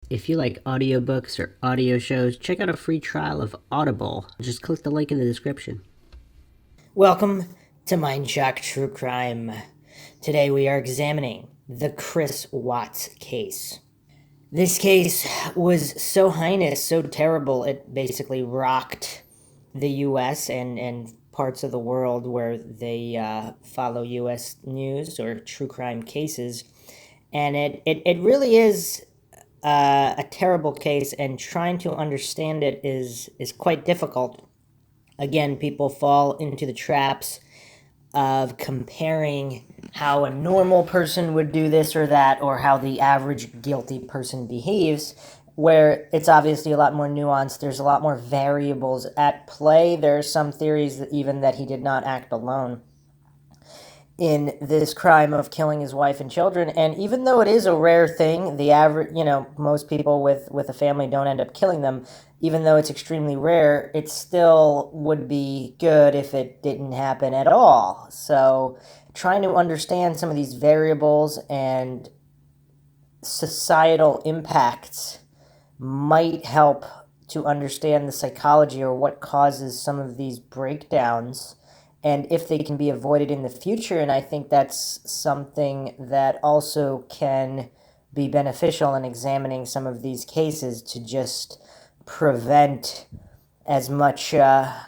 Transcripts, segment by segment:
If you like audiobooks or audio shows, check out a free trial of Audible. Just click the link in the description. Welcome to Mindshock True Crime. Today we are examining the Chris Watts case. This case was so heinous, so terrible, it basically rocked the U.S. and parts of the world where they follow U.S. news or true crime cases. And it really is a terrible case, and trying to understand it is quite difficult. Again, people fall into the traps of comparing how a normal person would do this or that, or how the average guilty person behaves, where it's obviously a lot more nuanced. There's a lot more variables at play. There are some theories that even that he did not act alone in this crime of killing his wife and children. And even though it is a rare thing, the average, most people with a family don't end up killing them. Even though it's extremely rare, it still would be good if it didn't happen at all. So trying to understand some of these variables and societal impacts might help to understand the psychology or what causes some of these breakdowns and if they can be avoided in the future. And I think that's something that also can be beneficial in examining some of these cases, to just prevent as much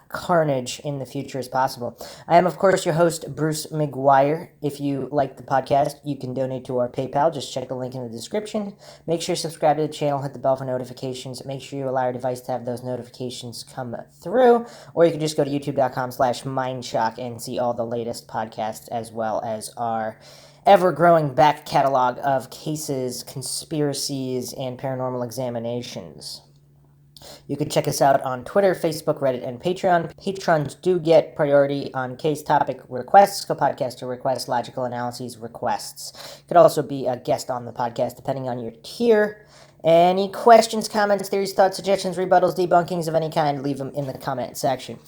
carnage in the future as possible. I am, of course, your host, Bruce McGuire. If you like the podcast, you can donate to our PayPal. Just check the link in the description. Make sure you subscribe to the channel, hit the bell for notifications. Make sure you allow your device to have those notifications come through. Or you can just go to youtube.com/Mindshock and see all the latest podcasts, as well as our ever-growing back catalog of cases, conspiracies, and paranormal examinations. You can check us out on Twitter, Facebook, Reddit, and Patreon. Patrons do get priority on case topic requests, co-podcaster requests, logical analyses requests. You could also be a guest on the podcast depending on your tier. Any questions, comments, theories, thoughts, suggestions, rebuttals, debunkings of any kind, leave them in the comment section.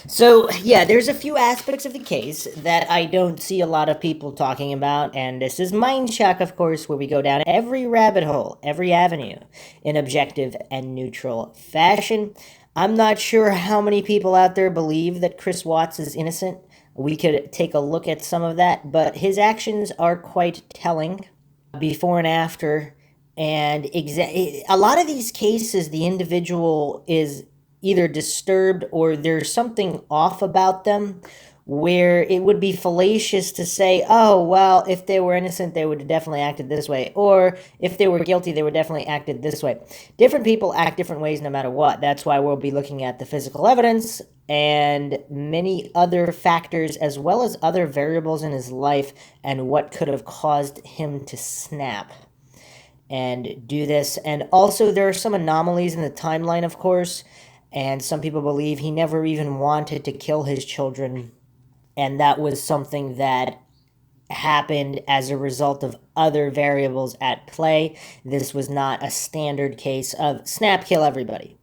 So, yeah, there's a few aspects of the case that I don't see a lot of people talking about, and this is Mindshock, of course, where we go down every rabbit hole, every avenue, in objective and neutral fashion. I'm not sure how many people out there believe that Chris Watts is innocent. We could take a look at some of that, but his actions are quite telling, before and after. And a lot of these cases, the individual is either disturbed or there's something off about them, where it would be fallacious to say, oh, well, if they were innocent, they would have definitely acted this way. Or if they were guilty, they would definitely acted this way. Different people act different ways no matter what. That's why we'll be looking at the physical evidence and many other factors, as well as other variables in his life and what could have caused him to snap and do this. And also, there are some anomalies in the timeline, of course, and some people believe he never even wanted to kill his children, and that was something that happened as a result of other variables at play. This was not a standard case of snap, kill everybody.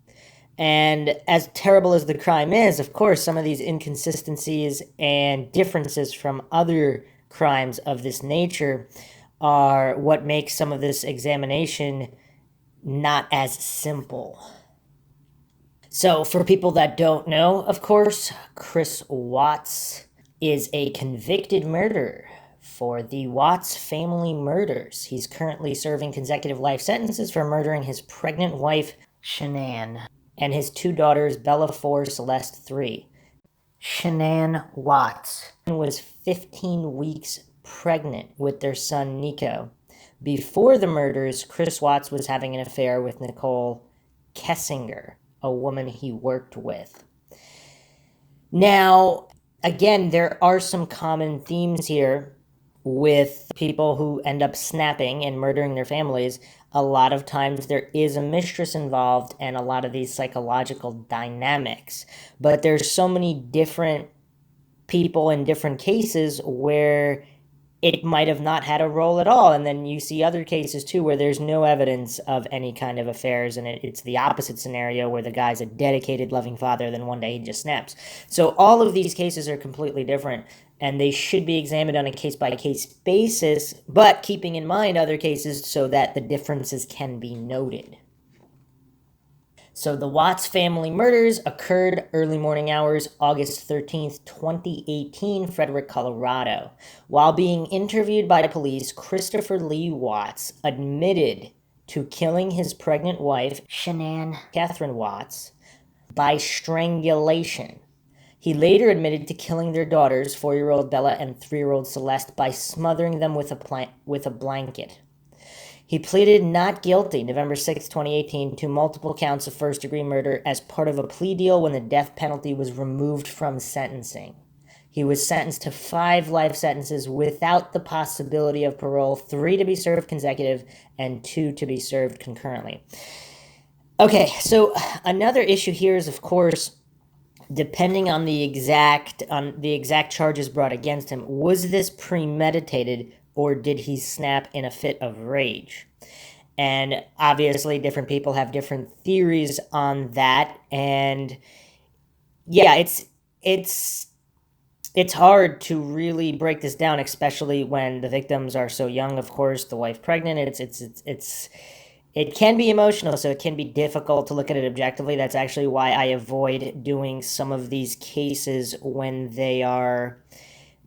And as terrible as the crime is, of course, some of these inconsistencies and differences from other crimes of this nature are what makes some of this examination not as simple. So, for people that don't know, of course, Chris Watts is a convicted murderer for the Watts family murders. He's currently serving consecutive life sentences for murdering his pregnant wife, Shanann, and his two daughters, Bella 4, Celeste 3. Shanann Watts was 15 weeks pregnant with their son, Nico. Before the murders, Chris Watts was having an affair with Nichol Kessinger, a woman he worked with. Now, again, there are some common themes here with people who end up snapping and murdering their families. A lot of times there is a mistress involved and a lot of these psychological dynamics. But there's so many different people in different cases where it might have not had a role at all. And then you see other cases too where there's no evidence of any kind of affairs, and it's the opposite scenario where the guy's a dedicated, loving father, then one day he just snaps. So all of these cases are completely different, and they should be examined on a case-by-case basis, but keeping in mind other cases so that the differences can be noted. So the Watts family murders occurred early morning hours, August 13th, 2018, Frederick, Colorado. While being interviewed by police, Christopher Lee Watts admitted to killing his pregnant wife, Shanann Catherine Watts, by strangulation. He later admitted to killing their daughters, 4-year-old Bella and 3-year-old Celeste, by smothering them with a blanket. He pleaded not guilty November 6, 2018, to multiple counts of first-degree murder as part of a plea deal when the death penalty was removed from sentencing. He was sentenced to 5 life sentences without the possibility of parole, 3 to be served consecutive and 2 to be served concurrently. Okay, so another issue here is, of course, depending on the exact charges brought against him, was this premeditated or did he snap in a fit of rage? And obviously different people have different theories on that, and yeah, it's hard to really break this down, especially when the victims are so young. Of course, the wife pregnant. It can be emotional, so it can be difficult to look at it objectively. That's actually why I avoid doing some of these cases when they are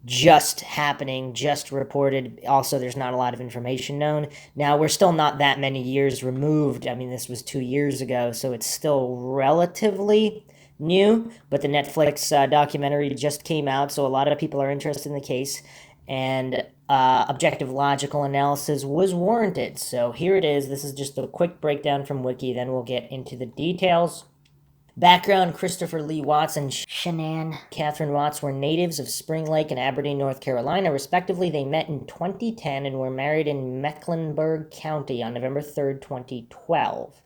just happening, just reported. Also, there's not a lot of information known. Now, we're still not that many years removed. I mean, this was 2 years ago, so it's still relatively new, but the Netflix documentary just came out, so a lot of people are interested in the case, and objective logical analysis was warranted. So here it is. This is just a quick breakdown from Wiki, then we'll get into the details. Background: Christopher Lee Watts and Shanann Catherine Watts were natives of Spring Lake and Aberdeen, North Carolina, respectively. They met in 2010 and were married in Mecklenburg County on November 3rd, 2012.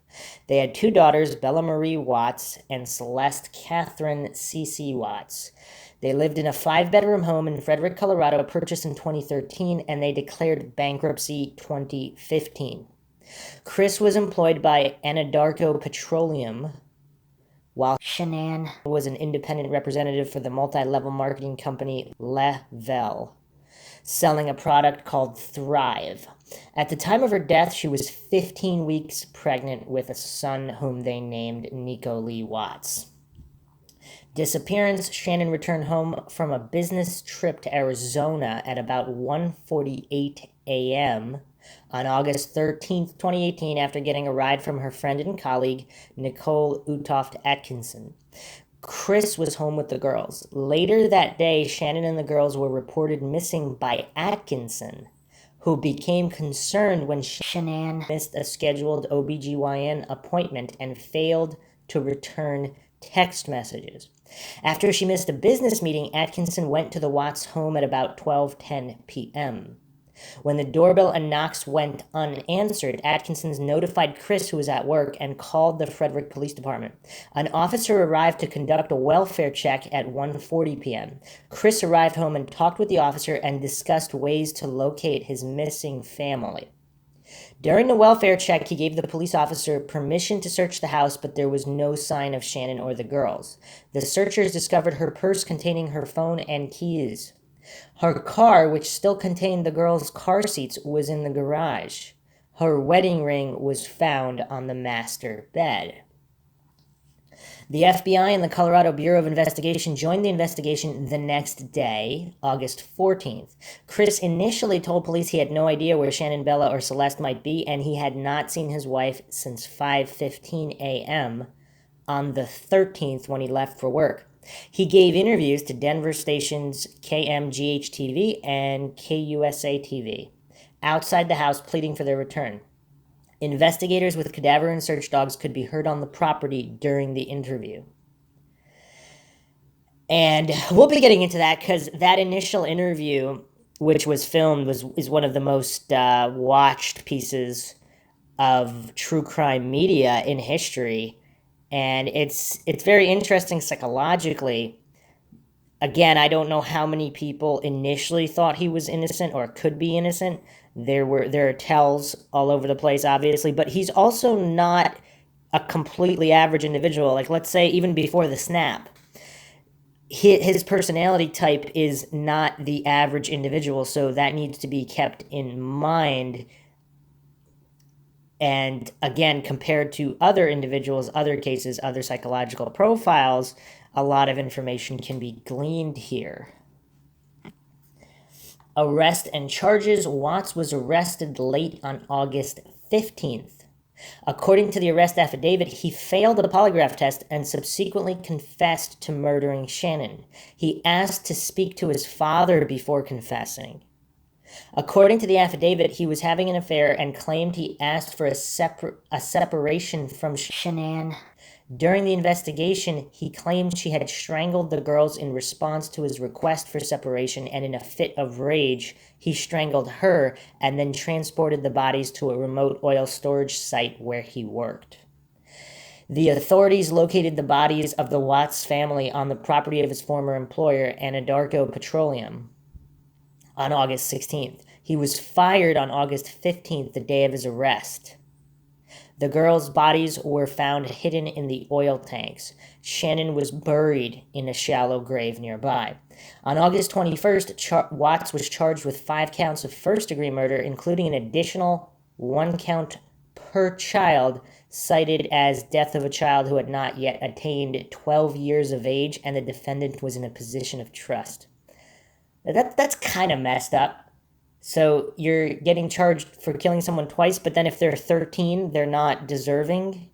They had 2 daughters, Bella Marie Watts and Celeste Catherine C.C. Watts. They lived in a 5-bedroom home in Frederick, Colorado, purchased in 2013, and they declared bankruptcy 2015. Chris was employed by Anadarko Petroleum, while Shanann was an independent representative for the multi-level marketing company Level, selling a product called Thrive. At the time of her death, she was 15 weeks pregnant with a son whom they named Nichol Lee Watts. Disappearance: Shanann returned home from a business trip to Arizona at about 1:48 a.m. on August 13th, 2018, after getting a ride from her friend and colleague, Nicole Utoft Atkinson. Chris was home with the girls. Later that day, Shanann and the girls were reported missing by Atkinson, who became concerned when Shanann missed a scheduled OBGYN appointment and failed to return text messages. After she missed a business meeting, Atkinson went to the Watts home at about 12:10 p.m. When the doorbell and knocks went unanswered, Atkinson notified Chris, who was at work, and called the Frederick Police Department. An officer arrived to conduct a welfare check at 1:40 p.m. Chris arrived home and talked with the officer and discussed ways to locate his missing family. During the welfare check, he gave the police officer permission to search the house, but there was no sign of Shanann or the girls. The searchers discovered her purse containing her phone and keys. Her car, which still contained the girls' car seats, was in the garage. Her wedding ring was found on the master bed. The FBI and the Colorado Bureau of Investigation joined the investigation the next day, August 14th. Chris initially told police he had no idea where Shanann, Bella, or Celeste might be, and he had not seen his wife since 5:15 a.m. on the 13th when he left for work. He gave interviews to Denver stations KMGH-TV and KUSA-TV outside the house, pleading for their return. Investigators with cadaver and search dogs could be heard on the property during the interview. And we'll be getting into that because that initial interview, which was filmed, is one of the most watched pieces of true crime media in history. And it's very interesting psychologically Again, I don't know how many people initially thought he was innocent or could be innocent. There are tells all over the place, obviously, but he's also not a completely average individual. Like, let's say even before the snap, his personality type is not the average individual, so that needs to be kept in mind. And again, compared to other individuals, other cases, other psychological profiles, a lot of information can be gleaned here. Arrest and charges. Watts was arrested late on August 15th. According to the arrest affidavit, he failed a polygraph test and subsequently confessed to murdering Shannon. He asked to speak to his father before confessing. According to the affidavit, he was having an affair and claimed he asked for a separation from Shannon. During the investigation, he claimed she had strangled the girls in response to his request for separation, and in a fit of rage, he strangled her and then transported the bodies to a remote oil storage site where he worked. The authorities located the bodies of the Watts family on the property of his former employer, Anadarko Petroleum, on August 16th. He was fired on August 15th, the day of his arrest. The girls' bodies were found hidden in the oil tanks. Shannon was buried in a shallow grave nearby. On August 21st, Watts was charged with 5 counts of first-degree murder, including an additional 1 count per child, cited as death of a child who had not yet attained 12 years of age, and the defendant was in a position of trust. That's kind of messed up. So you're getting charged for killing someone twice, but then if they're 13, they're not deserving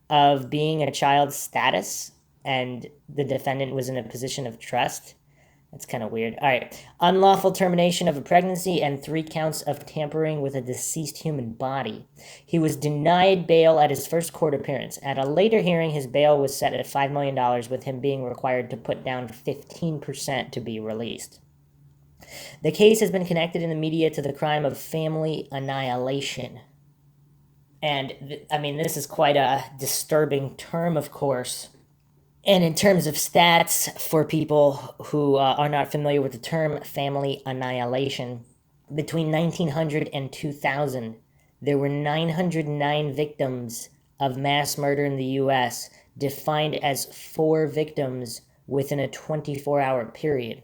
of being a child's status, and the defendant was in a position of trust. That's kind of weird. All right. Unlawful termination of a pregnancy and 3 counts of tampering with a deceased human body. He was denied bail at his first court appearance. At a later hearing, his bail was set at $5 million, with him being required to put down 15% to be released. The case has been connected in the media to the crime of family annihilation. And, this is quite a disturbing term, of course. And in terms of stats, for people who are not familiar with the term family annihilation, between 1900 and 2000, there were 909 victims of mass murder in the U.S., defined as 4 victims within a 24-hour period.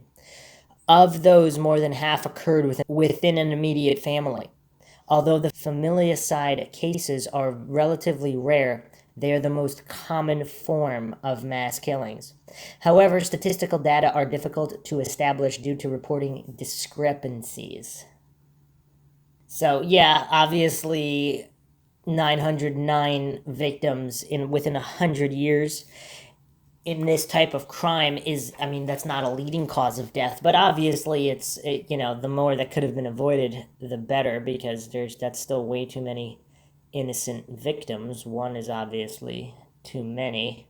Of those, more than half occurred within an immediate family. Although the familicide cases are relatively rare, they are the most common form of mass killings. However, statistical data are difficult to establish due to reporting discrepancies. So, yeah, obviously 909 victims within 100 years in this type of crime is, that's not a leading cause of death, but obviously the more that could have been avoided, the better, because that's still way too many innocent victims. 1 is obviously too many.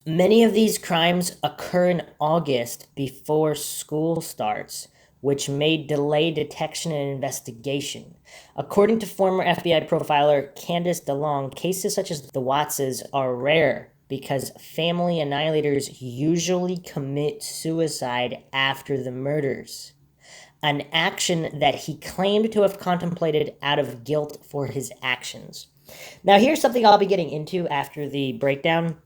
Many of these crimes occur in August before school starts, which may delay detection and investigation. According to former FBI profiler Candace DeLong, cases such as the Wattses are rare because family annihilators usually commit suicide after the murders, an action that he claimed to have contemplated out of guilt for his actions. Now, here's something I'll be getting into after the breakdown,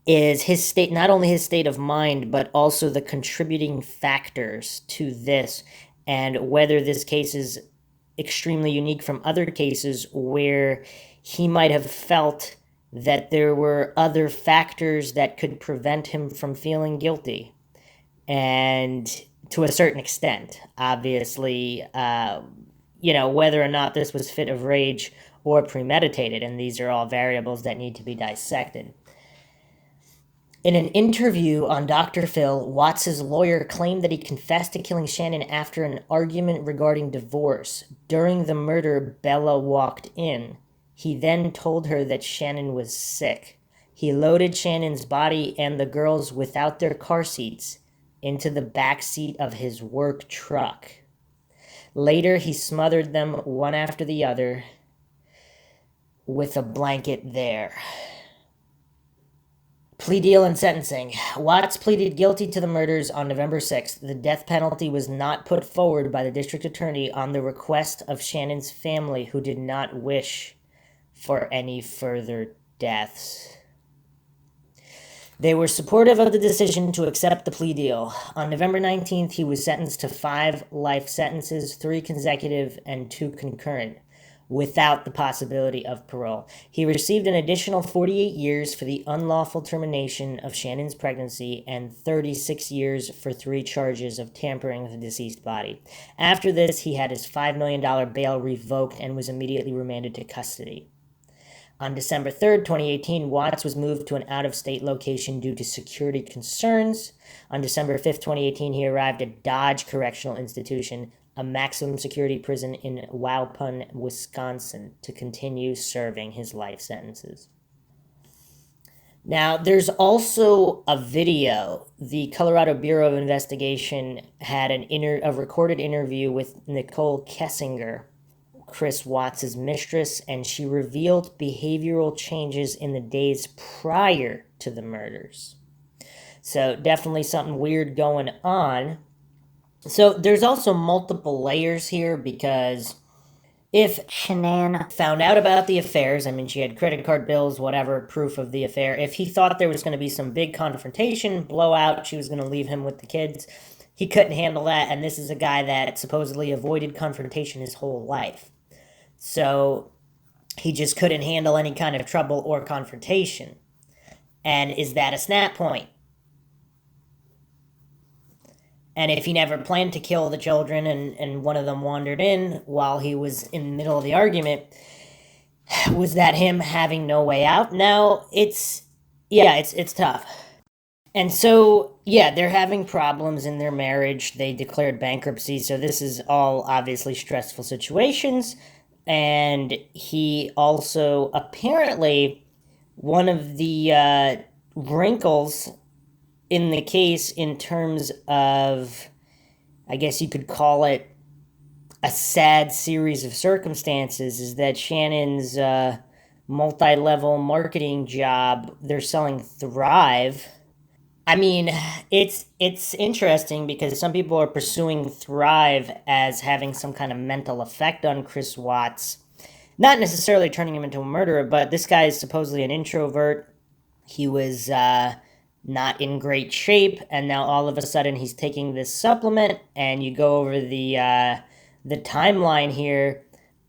is not only his state of mind, but also the contributing factors to this, and whether this case is extremely unique from other cases where he might have felt that there were other factors that could prevent him from feeling guilty. And to a certain extent, obviously, whether or not this was fit of rage or premeditated, and these are all variables that need to be dissected. In an interview on Dr. Phil, Watts' lawyer claimed that he confessed to killing Shannon after an argument regarding divorce. During the murder, Bella walked in. He then told her that Shannon was sick. He loaded Shannon's body and the girls without their car seats into the back seat of his work truck. Later, he smothered them one after the other with a blanket there. Plea deal and sentencing. Watts pleaded guilty to the murders on November 6th. The death penalty was not put forward by the district attorney on the request of Shannon's family, who did not wish for any further deaths. They were supportive of the decision to accept the plea deal. On November 19th, he was sentenced to 5 life sentences, 3 consecutive and 2 concurrent, without the possibility of parole. He received an additional 48 years for the unlawful termination of Shannon's pregnancy and 36 years for 3 charges of tampering with the deceased body. After this, he had his $5 million bail revoked and was immediately remanded to custody. On December 3rd, 2018, Watts was moved to an out-of-state location due to security concerns. On December 5th, 2018, he arrived at Dodge Correctional Institution, a maximum security prison in Waupun, Wisconsin, to continue serving his life sentences. Now, there's also a video. The Colorado Bureau of Investigation had a recorded interview with Nichol Kessinger, Chris Watts' mistress, and she revealed behavioral changes in the days prior to the murders. So definitely something weird going on. So there's also multiple layers here, because if Shanann found out about the affairs, I mean, she had credit card bills, whatever, proof of the affair. If he thought there was going to be some big confrontation, blowout, she was going to leave him with the kids, he couldn't handle that. And this is a guy that supposedly avoided confrontation his whole life. So he just couldn't handle any kind of trouble or confrontation. And is that a snap point? And if he never planned to kill the children and one of them wandered in while he was in the middle of the argument, was that him having no way out? Now, it's tough. And so, yeah, they're having problems in their marriage. They declared bankruptcy, so this is all obviously stressful situations. And he also, apparently, one of the wrinkles in the case in terms of, I guess you could call it a sad series of circumstances, is that Shannon's multi-level marketing job, they're selling Thrive. I mean, it's interesting because some people are pursuing Thrive as having some kind of mental effect on Chris Watts. Not necessarily turning him into a murderer, but this guy is supposedly an introvert. He was not in great shape, and now all of a sudden he's taking this supplement, and you go over the timeline here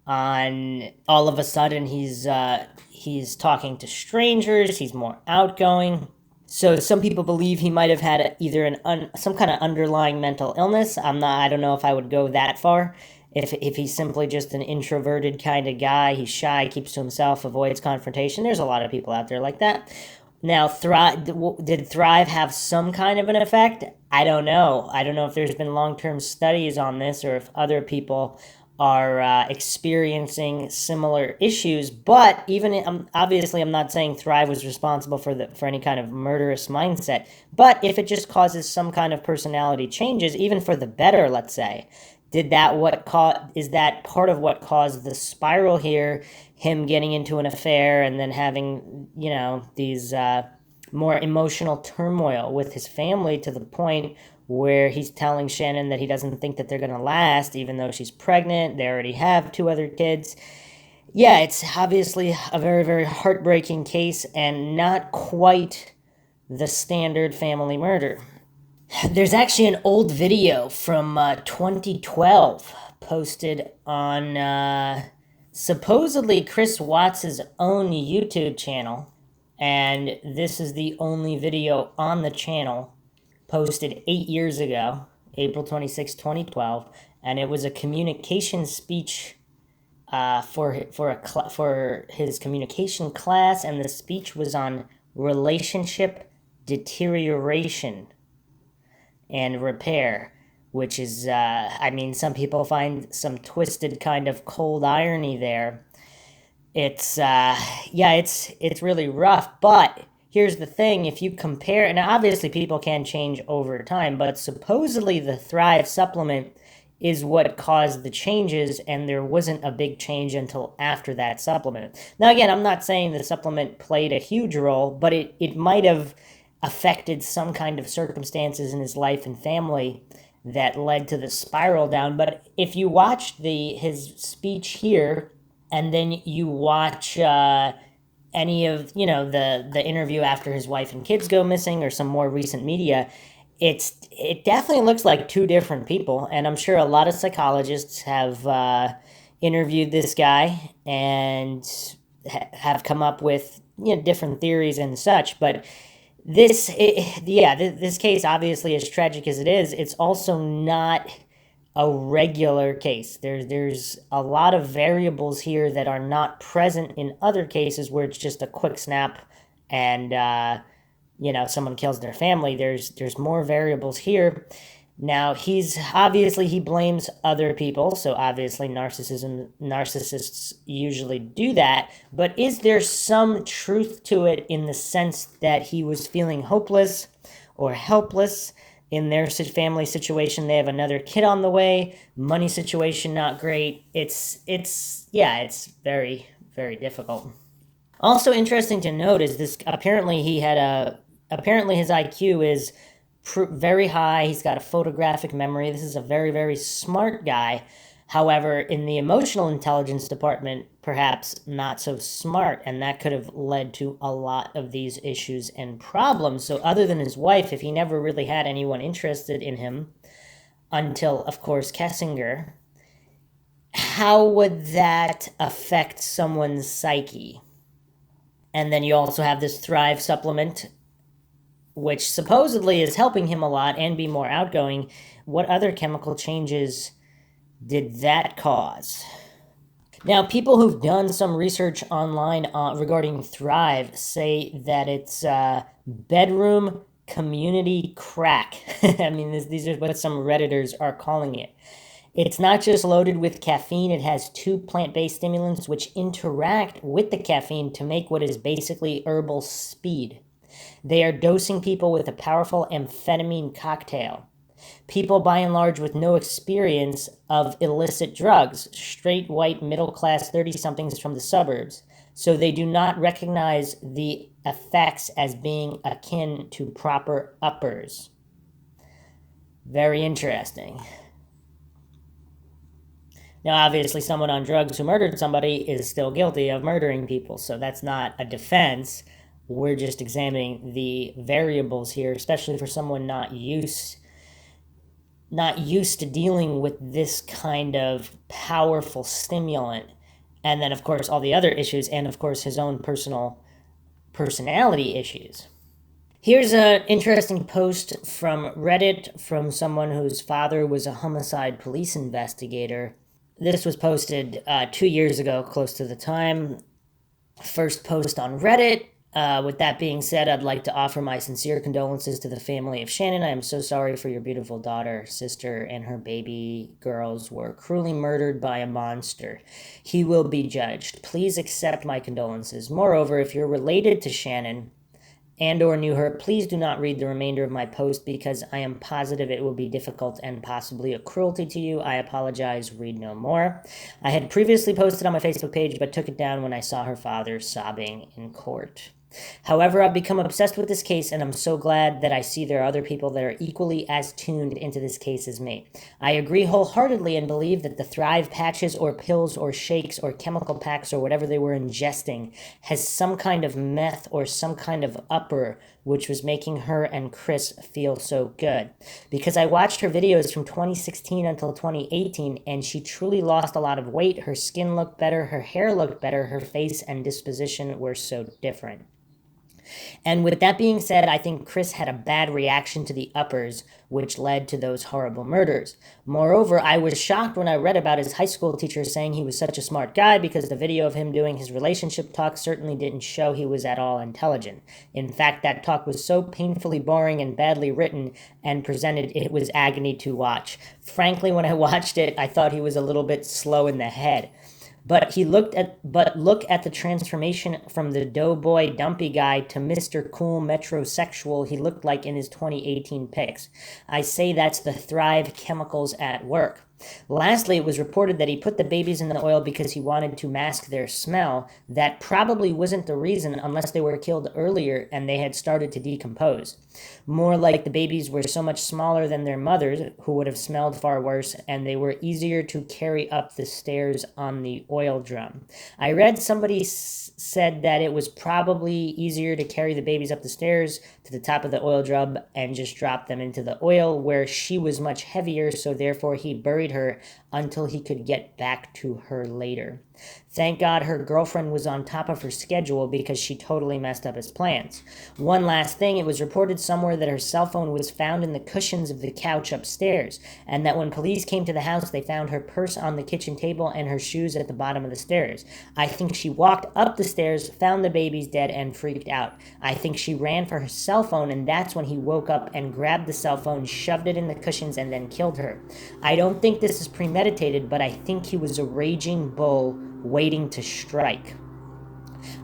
on all of a sudden he's talking to strangers, he's more outgoing. So some people believe he might have had either some kind of underlying mental illness. I don't know if I would go that far. If he's simply just an introverted kind of guy, he's shy, keeps to himself, avoids confrontation. There's a lot of people out there like that. Now, did Thrive have some kind of an effect? I don't know. I don't know if there's been long-term studies on this or if other people are experiencing similar issues. But even obviously, I'm not saying Thrive was responsible for any kind of murderous mindset. But if it just causes some kind of personality changes, even for the better, let's say, is that part of what caused the spiral here? Him getting into an affair and then having, these more emotional turmoil with his family to the point where he's telling Shannon that he doesn't think that they're going to last, even though she's pregnant. They already have 2 other kids. Yeah, it's obviously a very, very heartbreaking case and not quite the standard family murder. There's actually an old video from 2012 posted on supposedly Chris Watts' own YouTube channel, and this is the only video on the channel, posted 8 years ago, April 26, 2012, and it was a communication speech for his communication class, and the speech was on relationship deterioration and repair, which is, some people find some twisted kind of cold irony there. It's really rough, but here's the thing, if you compare, and obviously people can change over time, but supposedly the Thrive supplement is what caused the changes, and there wasn't a big change until after that supplement. Now, again, I'm not saying the supplement played a huge role, but it might have affected some kind of circumstances in his life and family that led to the spiral down. But if you watch his speech here, and then you watch any of the interview after his wife and kids go missing, or some more recent media, it definitely looks like two different people. And I'm sure a lot of psychologists have interviewed this guy and have come up with different theories and such. But this case, obviously, as tragic as it is, it's also not a regular case. There's a lot of variables here that are not present in other cases where it's just a quick snap and someone kills their family. There's more variables here. Now, he blames other people, so obviously narcissists usually do that, but is there some truth to it in the sense that he was feeling hopeless or helpless in their family situation? They have another kid on the way, money situation not great. It's very, very difficult. Also interesting to note is this, apparently his IQ is very high. He's got a photographic memory. This is a very, very smart guy. However, in the emotional intelligence department, perhaps not so smart, and that could have led to a lot of these issues and problems. So other than his wife, if he never really had anyone interested in him, until, of course, Kessinger, how would that affect someone's psyche? And then you also have this Thrive supplement, which supposedly is helping him a lot and be more outgoing. What other chemical changes did that cause? Now, people who've done some research online regarding Thrive say that it's bedroom community crack. I mean, these are what some Redditors are calling it. It's not just loaded with caffeine, it has 2 plant-based stimulants which interact with the caffeine to make what is basically herbal speed. They are dosing people with a powerful amphetamine cocktail. People, by and large, with no experience of illicit drugs, straight, white, middle-class 30-somethings from the suburbs, so they do not recognize the effects as being akin to proper uppers. Very interesting. Now, obviously, someone on drugs who murdered somebody is still guilty of murdering people, so that's not a defense. We're just examining the variables here, especially for someone not used to dealing with this kind of powerful stimulant. And then, of course, all the other issues, and, of course, his own personality issues. Here's an interesting post from Reddit from someone whose father was a homicide police investigator. This was posted 2 years ago, close to the time. First post on Reddit. With that being said, I'd like to offer my sincere condolences to the family of Shannon. I am so sorry for your beautiful daughter, sister, and her baby girls were cruelly murdered by a monster. He will be judged. Please accept my condolences. Moreover, if you're related to Shannon and or knew her, please do not read the remainder of my post because I am positive it will be difficult and possibly a cruelty to you. I apologize. Read no more. I had previously posted on my Facebook page but took it down when I saw her father sobbing in court. However, I've become obsessed with this case, and I'm so glad that I see there are other people that are equally as tuned into this case as me. I agree wholeheartedly and believe that the Thrive patches or pills or shakes or chemical packs or whatever they were ingesting has some kind of meth or some kind of upper which was making her and Chris feel so good. Because I watched her videos from 2016 until 2018, and she truly lost a lot of weight. Her skin looked better, her hair looked better, her face and disposition were so different. And with that being said, I think Chris had a bad reaction to the uppers, which led to those horrible murders. Moreover, I was shocked when I read about his high school teacher saying he was such a smart guy because the video of him doing his relationship talk certainly didn't show he was at all intelligent. In fact, that talk was so painfully boring and badly written and presented, it was agony to watch. Frankly, when I watched it, I thought he was a little bit slow in the head. But look at the transformation from the doughboy dumpy guy to Mr. Cool metrosexual he looked like in his 2018 pics. I say that's the Thrive chemicals at work. Lastly, it was reported that he put the babies in the oil because he wanted to mask their smell. That probably wasn't the reason unless they were killed earlier and they had started to decompose. More like the babies were so much smaller than their mothers, who would have smelled far worse, and they were easier to carry up the stairs on the oil drum. I read somebody said that it was probably easier to carry the babies up the stairs to the top of the oil drum and just drop them into the oil, where she was much heavier, so therefore he buried her until he could get back to her later. Thank God her girlfriend was on top of her schedule because she totally messed up his plans. One last thing, it was reported somewhere that her cell phone was found in the cushions of the couch upstairs, and that when police came to the house, they found her purse on the kitchen table and her shoes at the bottom of the stairs. I think she walked up the stairs, found the babies dead, and freaked out. I think she ran for her cell phone, and that's when he woke up and grabbed the cell phone, shoved it in the cushions, and then killed her. I don't think this is premeditated, but I think he was a raging bull waiting to strike.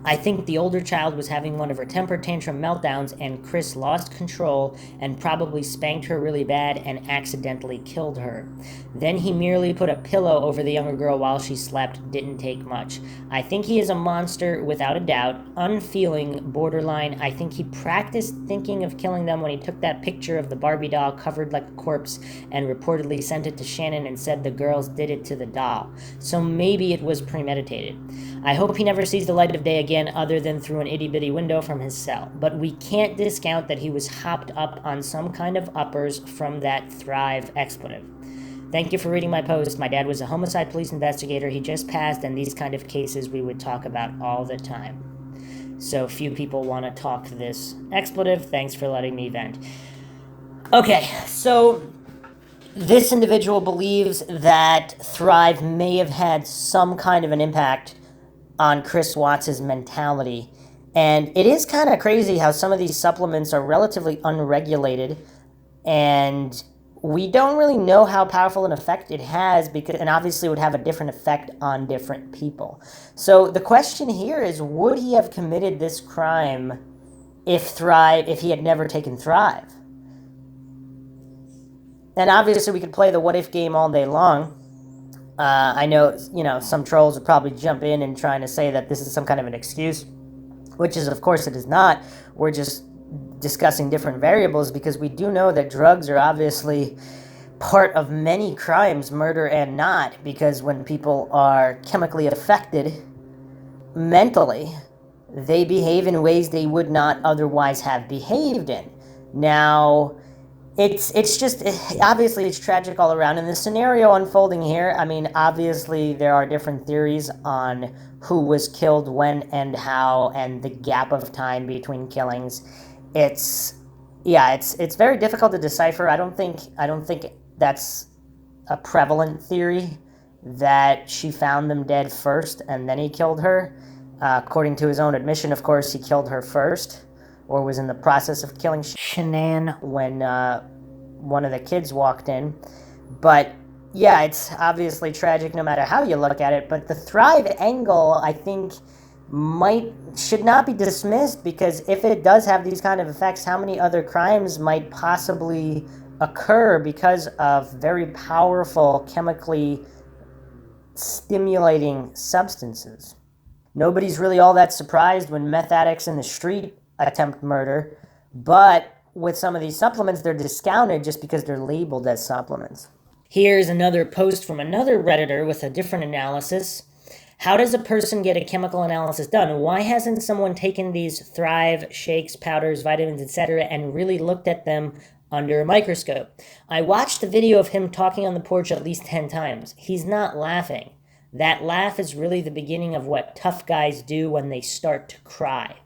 I think the older child was having one of her temper tantrum meltdowns, and Chris lost control and probably spanked her really bad and accidentally killed her. Then he merely put a pillow over the younger girl while she slept. Didn't take much. I think he is a monster without a doubt, unfeeling, borderline. I think he practiced thinking of killing them when he took that picture of the Barbie doll covered like a corpse and reportedly sent it to Shannon and said the girls did it to the doll. So maybe it was premeditated. I hope he never sees the light of day again other than through an itty-bitty window from his cell. But we can't discount that he was hopped up on some kind of uppers from that Thrive expletive. Thank you for reading my post. My dad was a homicide police investigator. He just passed, and these kind of cases we would talk about all the time. So few people want to talk this expletive. Thanks for letting me vent. Okay, so this individual believes that Thrive may have had some kind of an impact on Chris Watts' mentality. And it is kind of crazy how some of these supplements are relatively unregulated, and we don't really know how powerful an effect it has, because, and obviously would have a different effect on different people. So the question here is, would he have committed this crime if he had never taken Thrive? And obviously we could play the what if game all day long. I know, some trolls would probably jump in and trying to say that this is some kind of an excuse, which is, of course, it is not. We're just discussing different variables, because we do know that drugs are obviously part of many crimes, murder and not, because when people are chemically affected mentally, they behave in ways they would not otherwise have behaved in. Now, it's just, obviously it's tragic all around. And the scenario unfolding here, I mean, obviously there are different theories on who was killed when and how, and the gap of time between killings. It's very difficult to decipher. I don't think that's a prevalent theory, that she found them dead first and then he killed her. According to his own admission, of course, he killed her first, or was in the process of killing Shanann when one of the kids walked in. But yeah, it's obviously tragic no matter how you look at it. But the Thrive angle, I think, should not be dismissed, because if it does have these kind of effects, how many other crimes might possibly occur because of very powerful chemically stimulating substances? Nobody's really all that surprised when meth addicts in the street attempt murder, but with some of these supplements, they're discounted just because they're labeled as supplements. Here's another post from another Redditor with a different analysis. How does a person get a chemical analysis done? Why hasn't someone taken these Thrive shakes, powders, vitamins, etc., and really looked at them under a microscope? I watched the video of him talking on the porch at least 10 times. He's not laughing. That laugh is really the beginning of what tough guys do when they start to cry.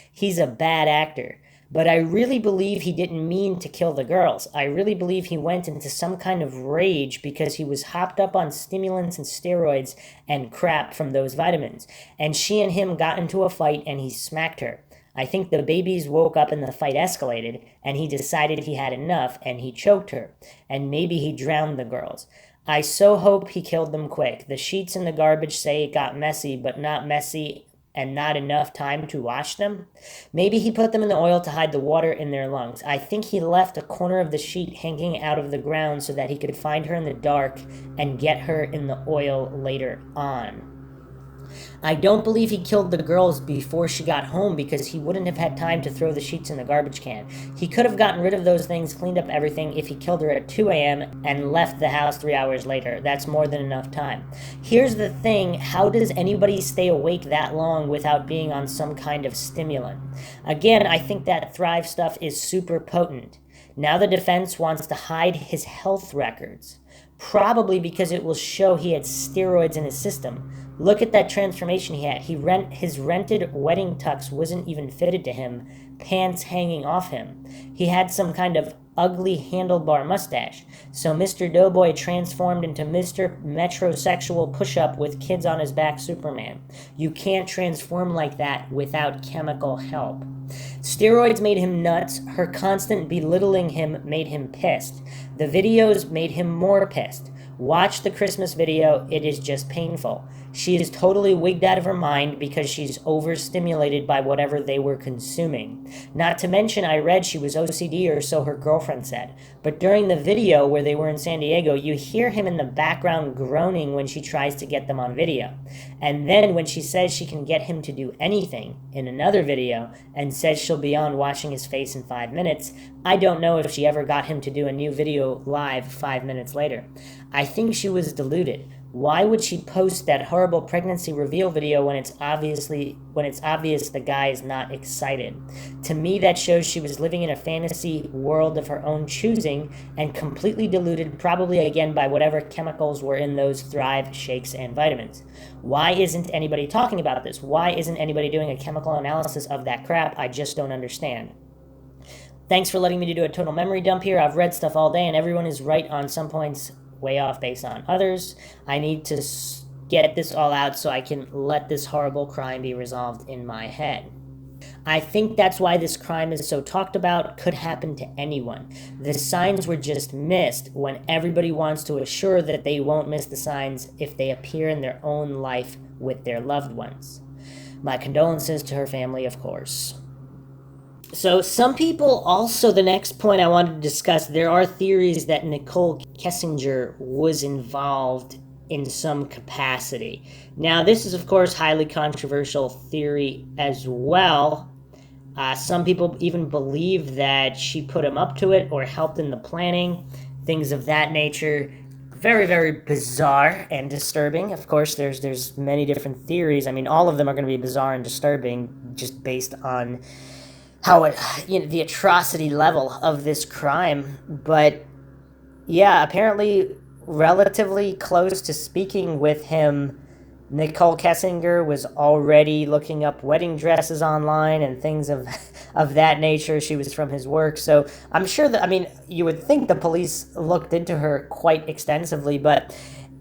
He's a bad actor. But I really believe he didn't mean to kill the girls. I really believe he went into some kind of rage because he was hopped up on stimulants and steroids and crap from those vitamins. And she and him got into a fight and he smacked her. I think the babies woke up and the fight escalated, and he decided he had enough and he choked her. And maybe he drowned the girls. I so hope he killed them quick. The sheets in the garbage say it got messy, but not messy and not enough time to wash them. Maybe he put them in the oil to hide the water in their lungs. I think he left a corner of the sheet hanging out of the ground so that he could find her in the dark and get her in the oil later on. I don't believe he killed the girls before she got home because he wouldn't have had time to throw the sheets in the garbage can. He could have gotten rid of those things, cleaned up everything if he killed her at 2 a.m. and left the house 3 hours later. That's more than enough time. Here's the thing, how does anybody stay awake that long without being on some kind of stimulant? Again, I think that Thrive stuff is super potent. Now the defense wants to hide his health records, probably because it will show he had steroids in his system. Look at that transformation he had. His rented wedding tux wasn't even fitted to him, pants hanging off him. He had some kind of ugly handlebar mustache. So Mr. Doughboy transformed into Mr. Metrosexual Push-Up with kids on his back Superman. You can't transform like that without chemical help. Steroids made him nuts. Her constant belittling him made him pissed. The videos made him more pissed. Watch the Christmas video, it is just painful. She is totally wigged out of her mind because she's overstimulated by whatever they were consuming. Not to mention, I read she was OCD, or so her girlfriend said. But during the video where they were in San Diego, you hear him in the background groaning when she tries to get them on video. And then when she says she can get him to do anything in another video and says she'll be on washing his face in 5 minutes, I don't know if she ever got him to do a new video live 5 minutes later. I think she was deluded. Why would she post that horrible pregnancy reveal video when it's obvious the guy is not excited? To me, that shows she was living in a fantasy world of her own choosing and completely deluded, probably again by whatever chemicals were in those Thrive shakes and vitamins. Why isn't anybody talking about this? Why isn't anybody doing a chemical analysis of that crap? I just don't understand. Thanks for letting me do a total memory dump here. I've read stuff all day and everyone is right on some points, way off based on others. I need to get this all out so I can let this horrible crime be resolved in my head. I think that's why this crime is so talked about. Could happen to anyone. The signs were just missed when everybody wants to assure that they won't miss the signs if they appear in their own life with their loved ones. My condolences to her family, of course. So some people also, the next point I wanted to discuss, there are theories that Nichol Kessinger was involved in some capacity. Now, this is, of course, highly controversial theory as well. Some people even believe that she put him up to it or helped in the planning, things of that nature. Very, very bizarre and disturbing. Of course, there's many different theories. I mean, all of them are going to be bizarre and disturbing just based on how the atrocity level of this crime. But yeah, apparently relatively close to speaking with him, Nichol Kessinger was already looking up wedding dresses online and things of that nature. She was from his work. So I'm sure that, you would think the police looked into her quite extensively, but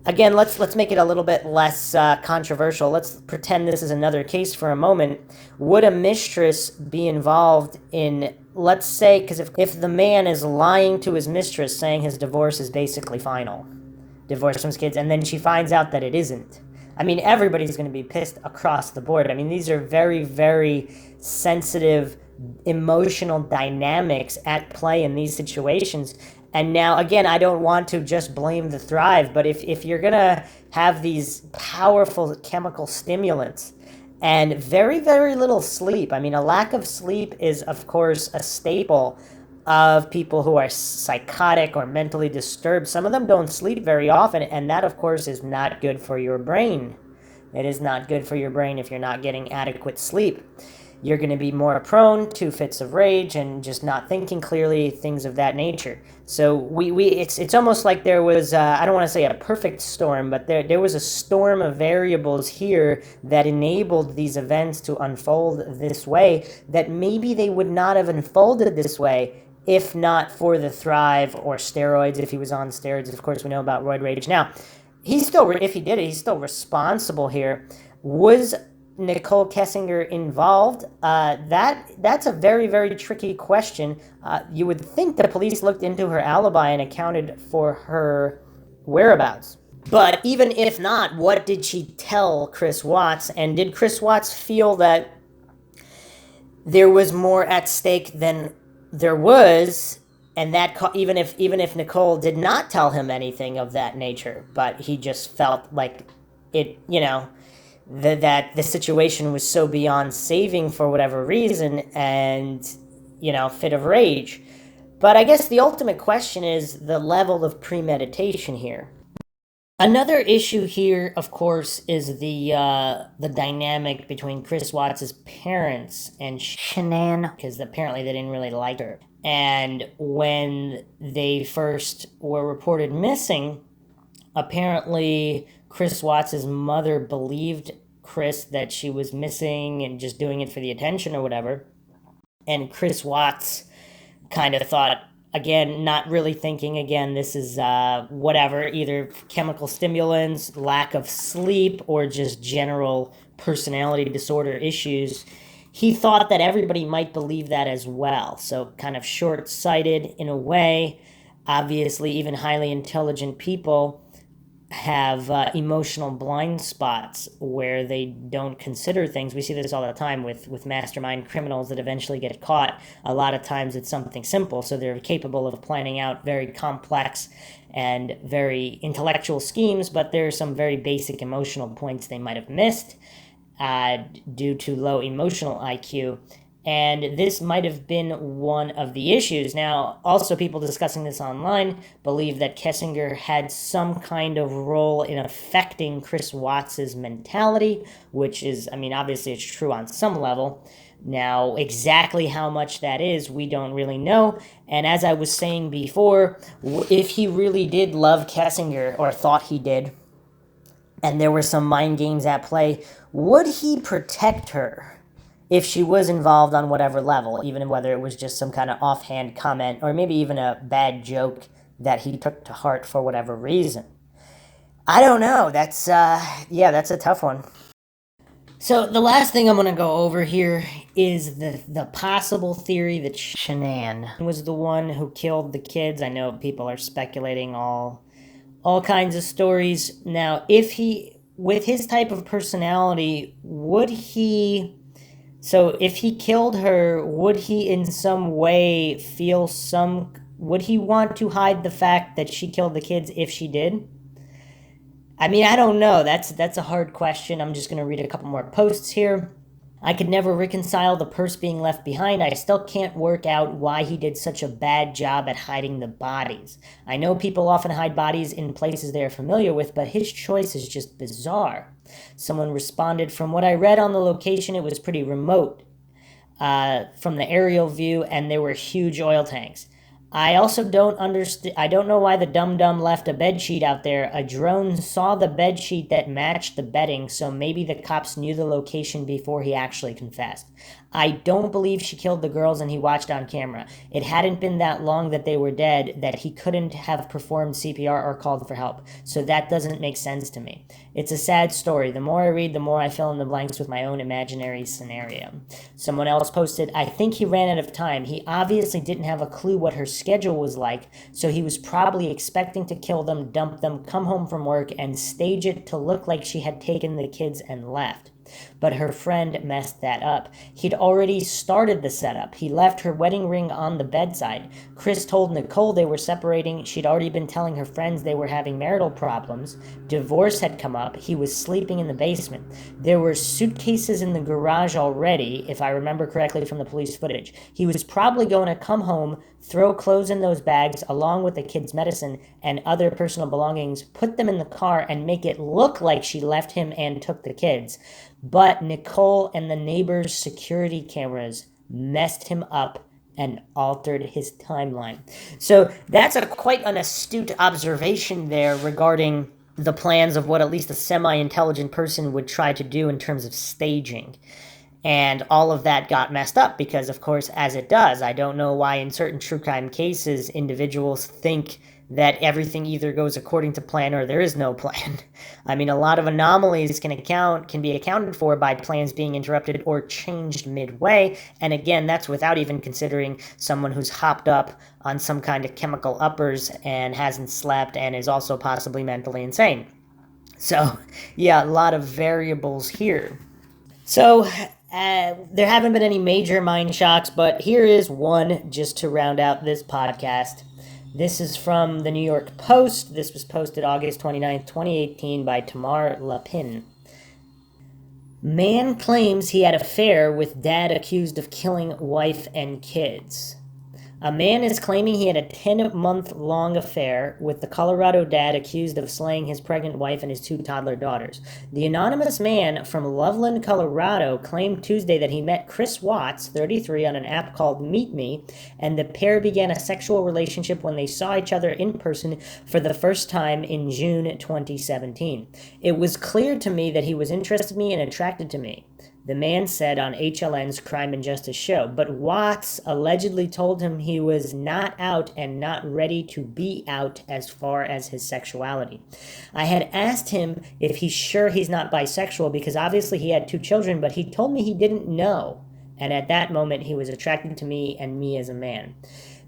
again, let's make it a little bit less controversial. Let's pretend this is another case for a moment. Would a mistress be involved in, let's say, because if the man is lying to his mistress saying his divorce is basically final, divorce from his kids, and then she finds out that it isn't, everybody's going to be pissed across the board. These are very, very sensitive, emotional dynamics at play in these situations. And now, again, I don't want to just blame the Thrive, but if you're going to have these powerful chemical stimulants and very, very little sleep, a lack of sleep is, of course, a staple of people who are psychotic or mentally disturbed. Some of them don't sleep very often, and that, of course, is not good for your brain. It is not good for your brain if you're not getting adequate sleep. You're going to be more prone to fits of rage and just not thinking clearly, things of that nature. So it's almost like there was, I don't want to say a perfect storm, but there was a storm of variables here that enabled these events to unfold this way, that maybe they would not have unfolded this way if not for the Thrive or steroids. If he was on steroids, of course, we know about roid rage. Now, if he did it, he's still responsible here. Was Nichol Kessinger involved? That's a very, very tricky question. You would think the police looked into her alibi and accounted for her whereabouts. But even if not, what did she tell Chris Watts? And did Chris Watts feel that there was more at stake than there was? And that even if Nichol did not tell him anything of that nature, but he just felt like it, that the situation was so beyond saving for whatever reason, and fit of rage. But I guess the ultimate question is the level of premeditation here. Another issue here, of course, is the dynamic between Chris Watts' parents and Shanann, because apparently they didn't really like her. And when they first were reported missing, apparently Chris Watts' mother believed Chris that she was missing and just doing it for the attention or whatever. And Chris Watts kind of thought, again, not really thinking, again, this is whatever, either chemical stimulants, lack of sleep, or just general personality disorder issues. He thought that everybody might believe that as well. So, kind of short sighted in a way. Obviously, even highly intelligent people have emotional blind spots where they don't consider things. We see this all the time with mastermind criminals that eventually get caught. A lot of times it's something simple, so they're capable of planning out very complex and very intellectual schemes, but there are some very basic emotional points they might have missed due to low emotional IQ. And this might have been one of the issues. Now, also, people discussing this online believe that Kessinger had some kind of role in affecting Chris Watts' mentality, which is, I mean, obviously it's true on some level. Now, exactly how much that is, we don't really know. And as I was saying before, if he really did love Kessinger, or thought he did, and there were some mind games at play, would he protect her if she was involved on whatever level, even whether it was just some kind of offhand comment or maybe even a bad joke that he took to heart for whatever reason? I don't know. That's a tough one. So the last thing I'm gonna go over here is the possible theory that Shanann was the one who killed the kids. I know people are speculating all kinds of stories. Now, if he, with his type of personality, would he, so if he killed her, would he in some way feel some, would he want to hide the fact that she killed the kids if she did? I mean, I don't know. That's a hard question. I'm just going to read a couple more posts here. I could never reconcile the purse being left behind. I still can't work out why he did such a bad job at hiding the bodies. I know people often hide bodies in places they are familiar with, but his choice is just bizarre. Someone responded, from what I read on the location, it was pretty remote from the aerial view, and there were huge oil tanks. I also don't understand. I don't know why the dum-dum left a bedsheet out there. A drone saw the bedsheet that matched the bedding, so maybe the cops knew the location before he actually confessed. I don't believe she killed the girls and he watched on camera. It hadn't been that long that they were dead that he couldn't have performed CPR or called for help, so that doesn't make sense to me. It's a sad story. The more I read, the more I fill in the blanks with my own imaginary scenario. Someone else posted, I think he ran out of time. He obviously didn't have a clue what her schedule was like, so he was probably expecting to kill them, dump them, come home from work, and stage it to look like she had taken the kids and left. But her friend messed that up. He'd already started the setup. He left her wedding ring on the bedside. Chris told Nichol they were separating. She'd already been telling her friends they were having marital problems. Divorce had come up. He was sleeping in the basement. There were suitcases in the garage already, if I remember correctly from the police footage. He was probably going to come home, throw clothes in those bags along with the kids' medicine and other personal belongings, put them in the car, and make it look like she left him and took the kids. But Nichol and the neighbor's security cameras messed him up and altered his timeline. So that's quite an astute observation there regarding the plans of what at least a semi-intelligent person would try to do in terms of staging. And all of that got messed up because, of course, as it does, I don't know why in certain true crime cases individuals think that everything either goes according to plan or there is no plan. I mean, a lot of anomalies can be accounted for by plans being interrupted or changed midway, and again, that's without even considering someone who's hopped up on some kind of chemical uppers and hasn't slept and is also possibly mentally insane. So, yeah, a lot of variables here. So, there haven't been any major mind shocks, but here is one just to round out this podcast. This is from the New York Post. This was posted August 29th, 2018 by Tamar Lapin. Man claims he had affair with dad accused of killing wife and kids. A man is claiming he had a 10-month-long affair with the Colorado dad accused of slaying his pregnant wife and his 2 toddler daughters. The anonymous man from Loveland, Colorado, claimed Tuesday that he met Chris Watts, 33, on an app called Meet Me, and the pair began a sexual relationship when they saw each other in person for the first time in June 2017. It was clear to me that he was interested in me and attracted to me, the man said on HLN's Crime and Justice show, but Watts allegedly told him he was not out and not ready to be out as far as his sexuality. I had asked him if he's sure he's not bisexual because obviously he had 2 children, but he told me he didn't know, and at that moment he was attracted to me and me as a man.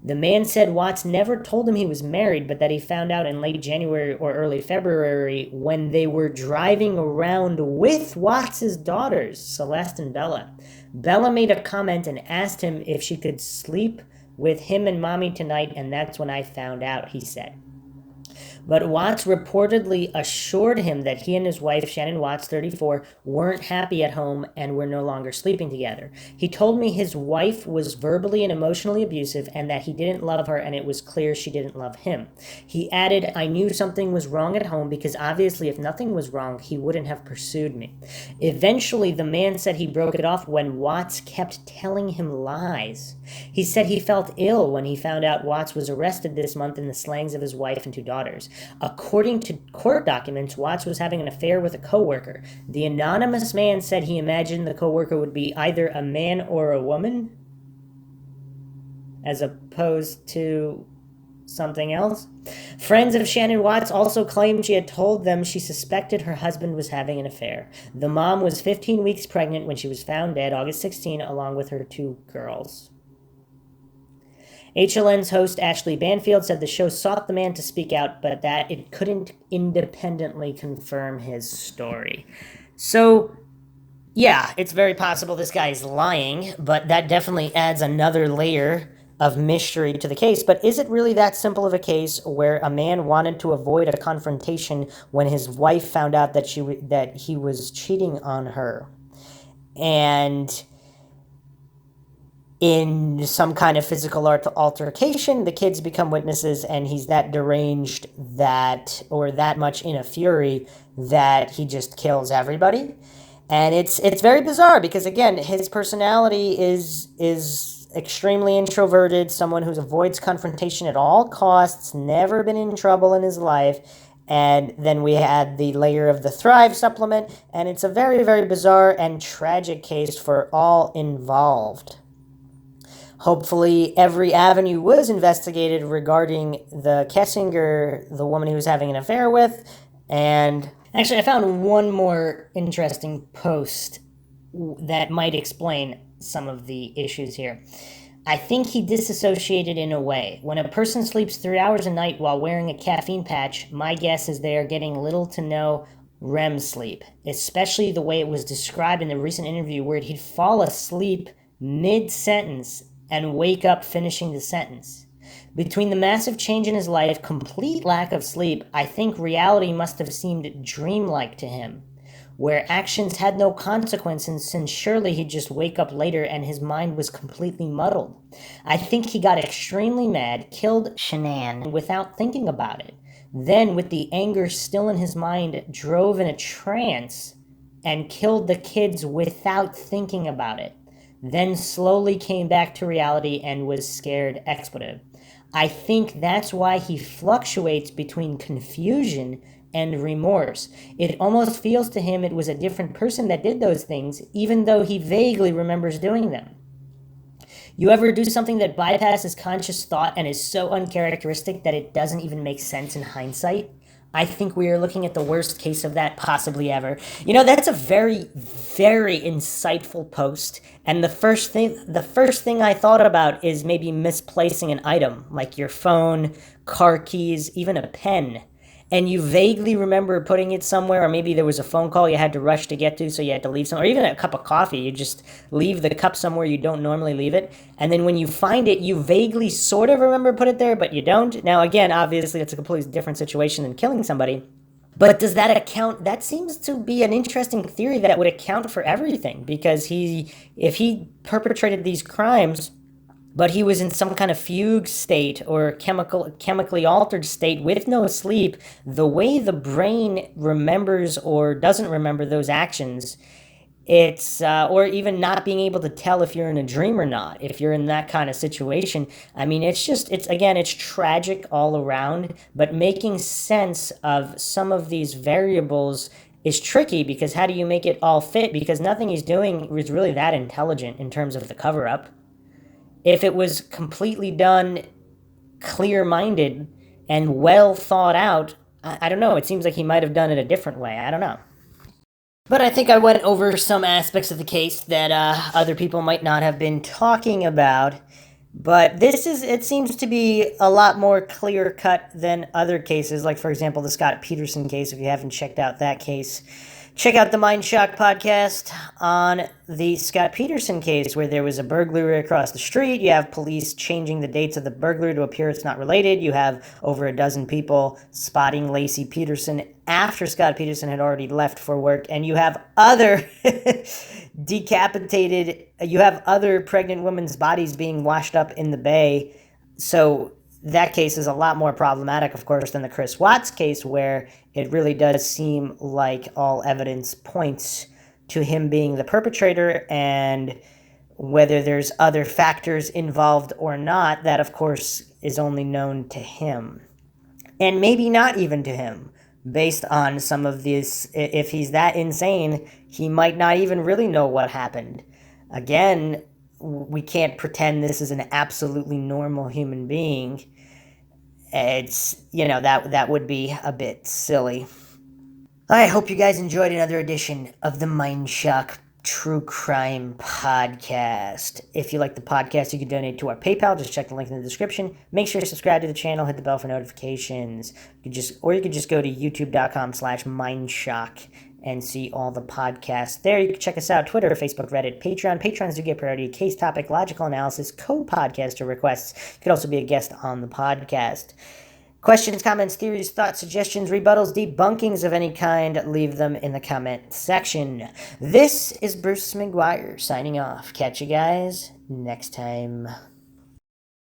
The man said Watts never told him he was married, but that he found out in late January or early February when they were driving around with Watts' daughters, Celeste and Bella. Bella made a comment and asked him if she could sleep with him and mommy tonight, and that's when I found out, he said. But Watts reportedly assured him that he and his wife, Shannon Watts, 34, weren't happy at home and were no longer sleeping together. He told me his wife was verbally and emotionally abusive and that he didn't love her and it was clear she didn't love him. He added, I knew something was wrong at home because obviously if nothing was wrong, he wouldn't have pursued me. Eventually, the man said he broke it off when Watts kept telling him lies. He said he felt ill when he found out Watts was arrested this month in the slayings of his wife and 2 daughters. According to court documents, Watts was having an affair with a coworker. The anonymous man said he imagined the coworker would be either a man or a woman, as opposed to something else. Friends of Shannon Watts also claimed she had told them she suspected her husband was having an affair. The mom was 15 weeks pregnant when she was found dead August 16, along with her 2 girls. HLN's host Ashley Banfield said the show sought the man to speak out, but that it couldn't independently confirm his story. So, yeah, it's very possible this guy is lying, but that definitely adds another layer of mystery to the case. But is it really that simple of a case where a man wanted to avoid a confrontation when his wife found out that he was cheating on her? And in some kind of physical altercation, the kids become witnesses, and he's that deranged or that much in a fury that he just kills everybody. And it's very bizarre because, again, his personality is extremely introverted, someone who avoids confrontation at all costs, never been in trouble in his life. And then we had the layer of the Thrive supplement, and it's a very, very bizarre and tragic case for all involved. Hopefully, every avenue was investigated regarding the Kessinger, the woman he was having an affair with. And actually, I found one more interesting post that might explain some of the issues here. I think he disassociated in a way. When a person sleeps 3 hours a night while wearing a caffeine patch, my guess is they are getting little to no REM sleep, especially the way it was described in the recent interview where he'd fall asleep mid-sentence and wake up finishing the sentence. Between the massive change in his life, complete lack of sleep, I think reality must have seemed dreamlike to him, where actions had no consequences since surely he'd just wake up later and his mind was completely muddled. I think he got extremely mad, killed Shanann without thinking about it. Then, with the anger still in his mind, drove in a trance and killed the kids without thinking about it. Then slowly came back to reality and was scared expletive. I think that's why he fluctuates between confusion and remorse. It almost feels to him it was a different person that did those things, even though he vaguely remembers doing them. You ever do something that bypasses conscious thought and is so uncharacteristic that it doesn't even make sense in hindsight? I think we are looking at the worst case of that possibly ever. That's a very, very insightful post. And the first thing I thought about is maybe misplacing an item, like your phone, car keys, even a pen. And you vaguely remember putting it somewhere, or maybe there was a phone call you had to rush to get to, so you had to leave somewhere, or even a cup of coffee. You just leave the cup somewhere you don't normally leave it. And then when you find it, you vaguely sort of remember put it there, but you don't. Now, again, obviously, it's a completely different situation than killing somebody. But does that account? That seems to be an interesting theory that would account for everything, because if he perpetrated these crimes, but he was in some kind of fugue state or chemically altered state with no sleep, the way the brain remembers or doesn't remember those actions, it's or even not being able to tell if you're in a dream or not, if you're in that kind of situation. I mean, it's tragic all around, but making sense of some of these variables is tricky, because how do you make it all fit? Because nothing he's doing is really that intelligent in terms of the cover up. If it was completely done clear minded and well thought out, I don't know. It seems like he might have done it a different way. I don't know. But I think I went over some aspects of the case that other people might not have been talking about. But it seems to be a lot more clear cut than other cases, like, for example, the Scott Peterson case. If you haven't checked out that case, check out the Mindshock podcast on the Scott Peterson case, where there was a burglary across the street. You have police changing the dates of the burglary to appear it's not related. You have over a dozen people spotting Lacey Peterson after Scott Peterson had already left for work. And you have other you have other pregnant women's bodies being washed up in the bay. So that case is a lot more problematic, of course, than the Chris Watts case, where it really does seem like all evidence points to him being the perpetrator, and whether there's other factors involved or not, that, of course, is only known to him. And maybe not even to him, based on some of this. If he's that insane, he might not even really know what happened. Again, we can't pretend this is an absolutely normal human being. It's, that would be a bit silly. I hope you guys enjoyed another edition of the Mindshock True Crime Podcast. If you like the podcast, you can donate to our PayPal. Just check the link in the description. Make sure to subscribe to the channel, hit the bell for notifications. You could just go to youtube.com/Mindshock and see all the podcasts there. You can check us out: Twitter, Facebook, Reddit, Patreon. Patrons do get priority, case topic, logical analysis, co-podcaster requests. You could also be a guest on the podcast. Questions, comments, theories, thoughts, suggestions, rebuttals, debunkings of any kind, leave them in the comment section. This is Bruce McGuire signing off. Catch you guys next time.